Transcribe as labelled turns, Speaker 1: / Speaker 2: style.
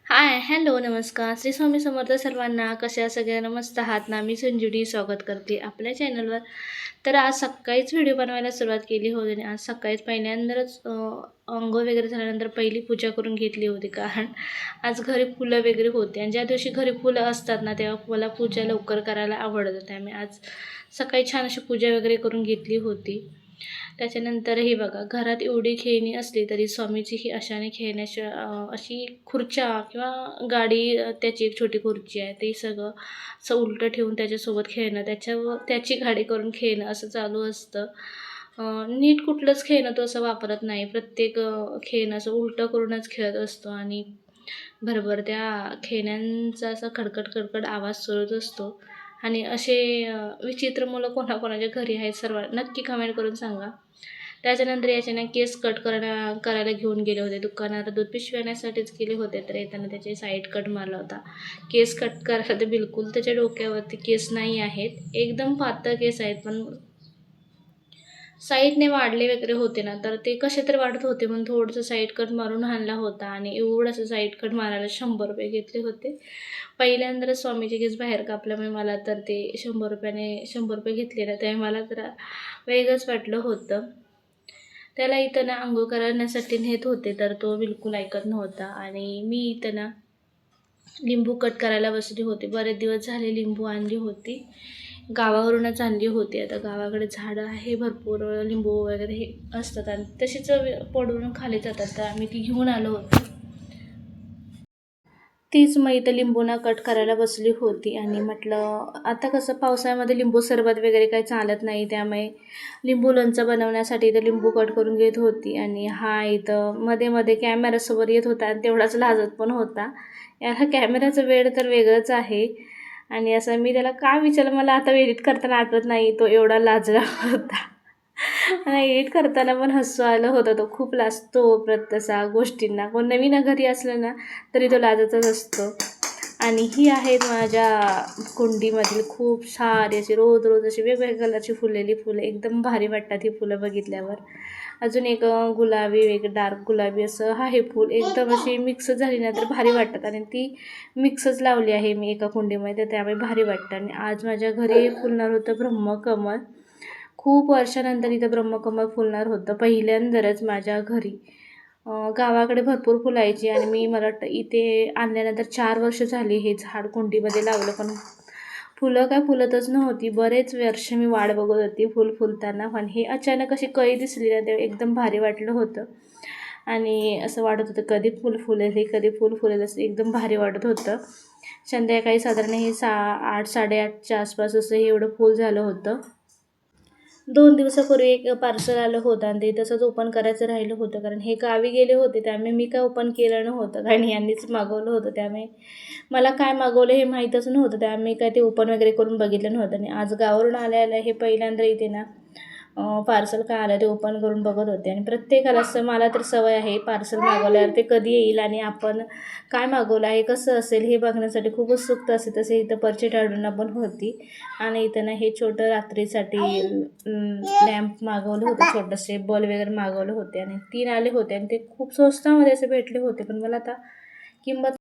Speaker 1: हाय, hello, नमस्कार. श्री स्वामी समर्थ सर्वांना. कशा सगळ्यांना मस्त आहात ना? मी संजुडी स्वागत करते आपल्या चॅनलवर. तर आज सकाळीच व्हिडिओ बनवायला सुरुवात केली होती आणि आज सकाळीच पहिल्यांदाच अंघोळ वगैरे झाल्यानंतर पहिली पूजा करून घेतली होती. कारण आज घरी फुलं वगैरे होते आणि ज्या दिवशी घरी फुलं असतात ना, तेव्हा मला पूजा लवकर करायला आवडतं. त्यामुळे आज सकाळी छान अशी पूजा वगैरे करून घेतली होती. त्याच्यानंतर हे बघा, घरात एवढी खेळणी असली तरी स्वामीची ही अशाने खेळण्याच्या अशी खुर्च्या किंवा गाडी, त्याची एक छोटी खुर्ची आहे, ते सगळं असं उलटं ठेवून त्याच्यासोबत खेळणं, त्याची गाडी करून खेळणं असं चालू असतं. नीट कुठलंच खेळणं तो असं वापरत नाही. प्रत्येक खेळणं असं उलटं करूनच खेळत असतो आणि भरभर त्या खेळण्यांचा असा खडखड खडखड आवाज सुरूच असतो. आणि असे विचित्र मुलं कोणाकोणाच्या घरी आहेत सर्व नक्की कमेंट करून सांगा. त्याच्यानंतर याच्याने केस कट करायला घेऊन गेले होते दुकानात. दूध पिशवी आणण्यासाठीच गेले होते, तर येताना त्याचे साईड कट मारला होता. केस कट करायला तर बिलकुल त्याच्या डोक्यावरती केस नाही आहेत, एकदम पातळ केस आहेत, पण साईडने वाढले वगैरे होते ना, तर ते कसे तर वाढत होते म्हणून थोडंसं साईड कट मारून आणला होता. आणि एवढंसं साईड कट मारायला 100 रुपये घेतले होते. पहिल्यांदाच स्वामीचे केस बाहेर कापल्यामुळे मला तर ते 100 रुपयाने 100 रुपये घेतले ना, त्यामुळे मला तर वेगळंच वाटलं होतं. त्याला इथं ना अंघोळ करण्यासाठी नेत होते, तर तो बिलकुल ऐकत नव्हता. आणि मी इथं ना लिंबू कट करायला बसली होती. बरेच दिवस झाले लिंबू आणली होती, गावावरूनच आणली होती. आता गावाकडे झाडं आहे भरपूर, लिंबू वगैरे हे असतात आणि तशीच पडून खाली जातात, तर आम्ही ती घेऊन आलो होतो. तीच मग इथं लिंबूना कट करायला बसली होती आणि म्हटलं आता कसं पावसाळ्यामध्ये लिंबू सरबत वगैरे काही चालत नाही, त्यामुळे लिंबू लोणचं बनवण्यासाठी इथं लिंबू कट करून घेत होती. आणि हा इथं मध्ये मध्ये कॅमेऱ्यासमोर येत होता आणि तेवढाच लाजत पण होता. याला कॅमेऱ्याचं वेड तर वेगळंच आहे. आणि असं मी त्याला काय विचारलं, मला आता एडिट करताना आठवत नाही, तो एवढा लाजला होता. मला एडिट करताना पण हसू आलं होतं. तो खूप लाजतो तसा गोष्टींना. कोण नवीन घरी असलं ना तरी तो लाजतच असतो. आणि ही आहेत माझ्या कुंडीमधील खूप सारी अशी रोज रोज अशी वेगवेगळ्या कलरची फुललेली फुलं, एकदम भारी वाटतात ही फुलं बघितल्यावर. अजून एक गुलाबी, एक डार्क गुलाबी असं आहे फूल, एकदम अशी मिक्स झाली ना तर भारी वाटतात. आणि ती मिक्सच लावली आहे मी एका कुंडीमध्ये, तर त्यामुळे भारी वाटतं. आणि आज माझ्या घरी फुलणार होतं ब्रह्मकमळ. खूप वर्षानंतर इथं ब्रह्मकमळ फुलणार होतं, पहिल्यांदाच माझ्या घरी. गावाकडे भरपूर फुलायची आणि मला वाटतं इथे आणल्यानंतर 4 वर्ष झाली हे झाड कुंडीमध्ये लावलं, पण फुलं काय फुलतच नव्हती. बरेच वर्ष मी वाट बघत होती फुल फुलताना, पण हे अचानक अशी कळी दिसली ना, तेव्हा एकदम भारी वाटलं होतं. आणि असं वाटत होतं कधी फुल फुलेल हे, कधी फुल फुलेल, असं एकदम भारी वाटत होतं. संध्याकाळी साधारण हे 8 8:30च्या आसपास असं हे एवढं फुल झालं होतं. 2 दिवसापूर्वी एक पार्सल आलं होतं आणि ते तसंच ओपन करायचं राहिलं होतं, कारण हे गावी गेले होते, त्यामुळे मी काय ओपन केलं नव्हतं, कारण यांनीच मागवलं होतं. त्यामुळे मला काय मागवलं हे माहीतच नव्हतं, त्यामुळे मी काय ते ओपन वगैरे करून बघितलं नव्हतं. आणि आज गावावरून आल्या हे पहिल्यांदा इथे ना पार्सल काय आलं ते ओपन करून बघत होते. आणि प्रत्येकाला असं, मला तर सवय आहे पार्सल मागवल्यावर ते कधी येईल आणि आपण काय मागवलं आहे, कसं असेल हे बघण्यासाठी खूप उत्सुकता असते. तसे इथं पर्चे टाळूंना पण होती. आणि इथं ना हे छोटं रात्रीसाठी लॅम्प मागवलं होतं, छोटंसे बल्ब वगैरे मागवले होते आणि 3 आले होते आणि ते खूप स्वस्तामध्ये असे भेटले होते. पण मला आता किंमत